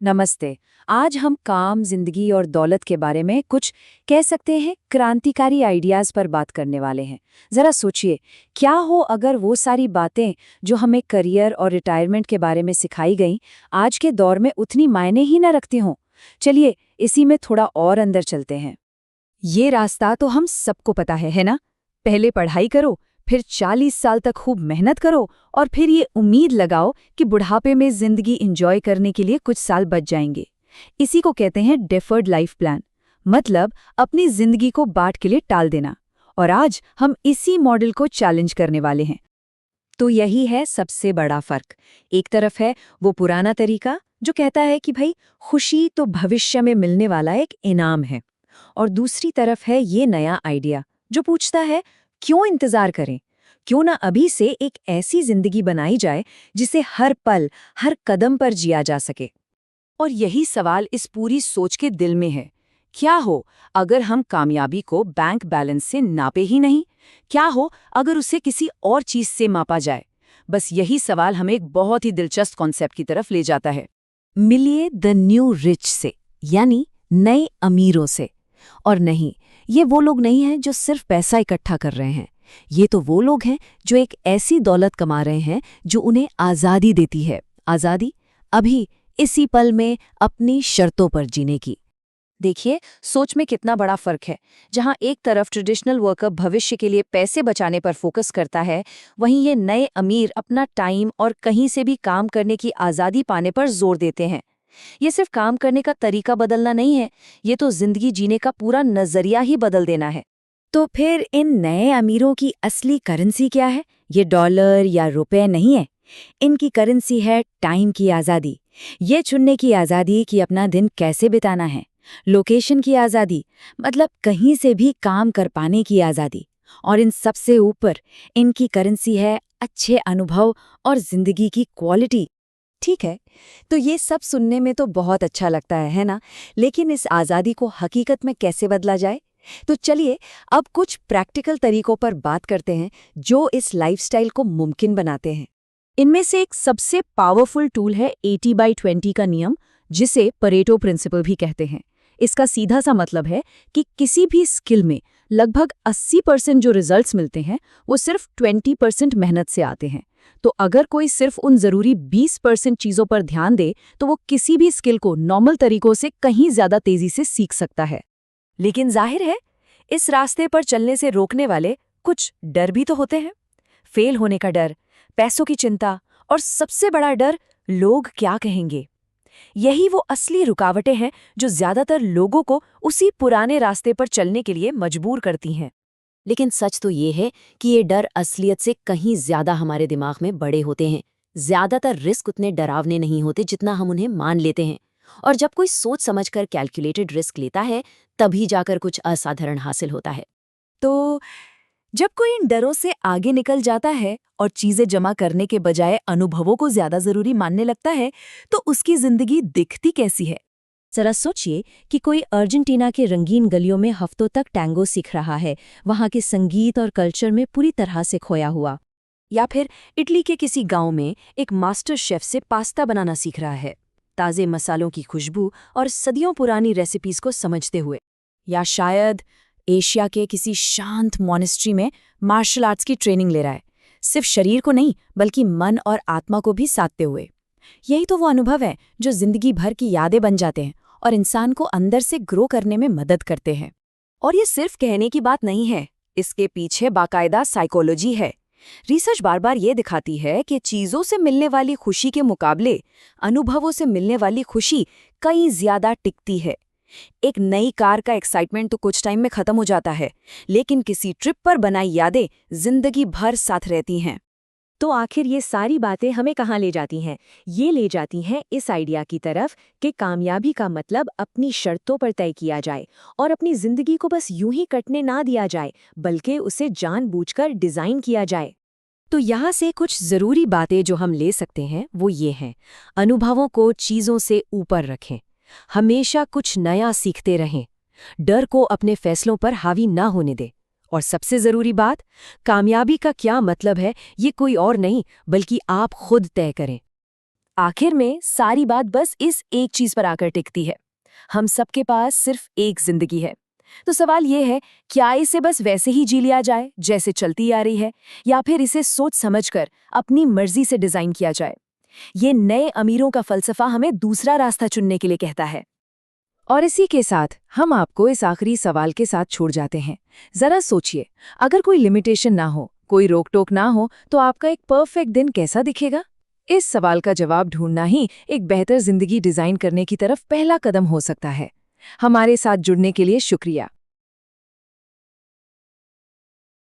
नमस्ते। आज हम काम, जिंदगी और दौलत के बारे में कुछ कह सकते हैं क्रांतिकारी आइडियाज पर बात करने वाले हैं। जरा सोचिए, क्या हो अगर वो सारी बातें जो हमें करियर और रिटायरमेंट के बारे में सिखाई गईं, आज के दौर में उतनी मायने ही न रखती हों। चलिए इसी में थोड़ा और अंदर चलते हैं। ये रास्ता तो हम सबको पता है ना? पहले पढ़ाई करो, फिर 40 साल तक खूब मेहनत करो और फिर ये उम्मीद लगाओ कि बुढ़ापे में जिंदगी एंजॉय करने के लिए कुछ साल बच जाएंगे। इसी को कहते हैं डेफर्ड लाइफ प्लान, मतलब अपनी जिंदगी को बाट के लिए टाल देना। और आज हम इसी मॉडल को चैलेंज करने वाले हैं। तो यही है सबसे बड़ा फर्क। एक तरफ है वो पुराना तरीका जो कहता है कि भाई खुशी तो भविष्य में मिलने वाला एक इनाम है, और दूसरी तरफ है ये नया आइडिया जो पूछता है क्यों इंतजार करें, क्यों ना अभी से एक ऐसी जिंदगी बनाई जाए जिसे हर पल, हर कदम पर जिया जा सके। और यही सवाल इस पूरी सोच के दिल में है। क्या हो अगर हम कामयाबी को बैंक बैलेंस से नापे ही नहीं? क्या हो अगर उसे किसी और चीज से मापा जाए? बस यही सवाल हमें एक बहुत ही दिलचस्प कॉन्सेप्ट की तरफ ले जाता है। मिलिए द न्यू रिच से, यानी नए अमीरों से। और नहीं, ये वो लोग नहीं हैं जो सिर्फ पैसा इकट्ठा कर रहे हैं। ये तो वो लोग हैं जो एक ऐसी दौलत कमा रहे हैं जो उन्हें आज़ादी देती है। आज़ादी अभी, इसी पल में, अपनी शर्तों पर जीने की। देखिए, सोच में कितना बड़ा फर्क है। जहां एक तरफ ट्रेडिशनल वर्कर भविष्य के लिए पैसे बचाने पर फोकस करता है, वहीं ये नए अमीर अपना टाइम और कहीं से भी काम करने की आज़ादी पाने पर जोर देते हैं। ये सिर्फ काम करने का तरीका बदलना नहीं है, ये तो जिंदगी जीने का पूरा नजरिया ही बदल देना है। तो फिर इन नए अमीरों की असली करेंसी क्या है? ये डॉलर या रुपए नहीं है। इनकी करेंसी है टाइम की आज़ादी। ये चुनने की आज़ादी कि अपना दिन कैसे बिताना है। लोकेशन की आज़ादी, मतलब कहीं से भी काम कर पाने की आज़ादी। और इन सबसे ऊपर इनकी करेंसी है अच्छे अनुभव और जिंदगी की क्वालिटी। ठीक है, तो ये सब सुनने में तो बहुत अच्छा लगता है ना? लेकिन इस आज़ादी को हकीकत में कैसे बदला जाए? तो चलिए अब कुछ प्रैक्टिकल तरीकों पर बात करते हैं जो इस लाइफस्टाइल को मुमकिन बनाते हैं। इनमें से एक सबसे पावरफुल टूल है 80/20 का नियम, जिसे परेटो प्रिंसिपल भी कहते हैं। इसका सीधा सा मतलब है कि किसी भी स्किल में लगभग 80% जो रिजल्ट्स मिलते हैं वो सिर्फ 20% मेहनत से आते हैं। तो अगर कोई सिर्फ उन जरूरी 20% चीजों पर ध्यान दे तो वो किसी भी स्किल को नॉर्मल तरीकों से कहीं ज्यादा तेजी से सीख सकता है। लेकिन जाहिर है, इस रास्ते पर चलने से रोकने वाले कुछ डर भी तो होते हैं। फेल होने का डर, पैसों की चिंता और सबसे बड़ा डर, लोग क्या कहेंगे। यही वो असली रुकावटें हैं जो ज्यादातर लोगों को उसी पुराने रास्ते पर चलने के लिए मजबूर करती हैं। लेकिन सच तो ये है कि ये डर असलियत से कहीं ज्यादा हमारे दिमाग में बड़े होते हैं। ज्यादातर रिस्क उतने डरावने नहीं होते जितना हम उन्हें मान लेते हैं। और जब कोई सोच समझकर कैलकुलेटेड रिस्क लेता है, तभी जाकर कुछ असाधारण हासिल होता है। तो जब कोई इन डरों से आगे निकल जाता है और चीजें जमा करने के बजाय अनुभवों को ज्यादा जरूरी मानने लगता है, तो उसकी जिंदगी दिखती कैसी है? जरा सोचिए कि कोई अर्जेंटीना के रंगीन गलियों में हफ्तों तक टैंगो सीख रहा है, वहां के संगीत और कल्चर में पूरी तरह से खोया हुआ। या फिर इटली के किसी गांव में एक मास्टर शेफ से पास्ता बनाना सीख रहा है, ताज़े मसालों की खुशबू और सदियों पुरानी रेसिपीज को समझते हुए। या शायद एशिया के किसी शांत मॉनेस्ट्री में मार्शल आर्ट्स की ट्रेनिंग ले रहा है, सिर्फ शरीर को नहीं बल्कि मन और आत्मा को भी साधते हुए। यही तो वो अनुभव है जो जिंदगी भर की यादें बन जाते हैं और इंसान को अंदर से ग्रो करने में मदद करते हैं। और ये सिर्फ कहने की बात नहीं है, इसके पीछे बाकायदा साइकोलॉजी है। रिसर्च बार बार ये दिखाती है कि चीज़ों से मिलने वाली खुशी के मुकाबले अनुभवों से मिलने वाली खुशी कहीं ज्यादा टिकती है। एक नई कार का एक्साइटमेंट तो कुछ टाइम में खत्म हो जाता है, लेकिन किसी ट्रिप पर बनाई यादें जिंदगी भर साथ रहती हैं। तो आखिर ये सारी बातें हमें कहाँ ले जाती हैं? ये ले जाती हैं इस आइडिया की तरफ कि कामयाबी का मतलब अपनी शर्तों पर तय किया जाए और अपनी जिंदगी को बस यूं ही कटने ना दिया जाए, बल्कि उसे जानबूझकर डिजाइन किया जाए। तो यहाँ से कुछ जरूरी बातें जो हम ले सकते हैं वो ये हैं। अनुभवों को चीजों से ऊपर रखें। हमेशा कुछ नया सीखते रहें। डर को अपने फैसलों पर हावी ना होने दें। और सबसे जरूरी बात, कामयाबी का क्या मतलब है ये कोई और नहीं बल्कि आप खुद तय करें। आखिर में सारी बात बस इस एक चीज पर आकर टिकती है, हम सबके पास सिर्फ एक जिंदगी है। तो सवाल ये है, क्या इसे बस वैसे ही जी लिया जाए जैसे चलती आ रही है, या फिर इसे सोच समझकर अपनी मर्जी से डिजाइन किया जाए? ये नए अमीरों का फलसफा हमें दूसरा रास्ता चुनने के लिए कहता है। और इसी के साथ हम आपको इस आखिरी सवाल के साथ छोड़ जाते हैं। जरा सोचिए, अगर कोई लिमिटेशन ना हो, कोई रोक टोक ना हो, तो आपका एक परफेक्ट दिन कैसा दिखेगा? इस सवाल का जवाब ढूंढना ही एक बेहतर जिंदगी डिजाइन करने की तरफ पहला कदम हो सकता है। हमारे साथ जुड़ने के लिए शुक्रिया।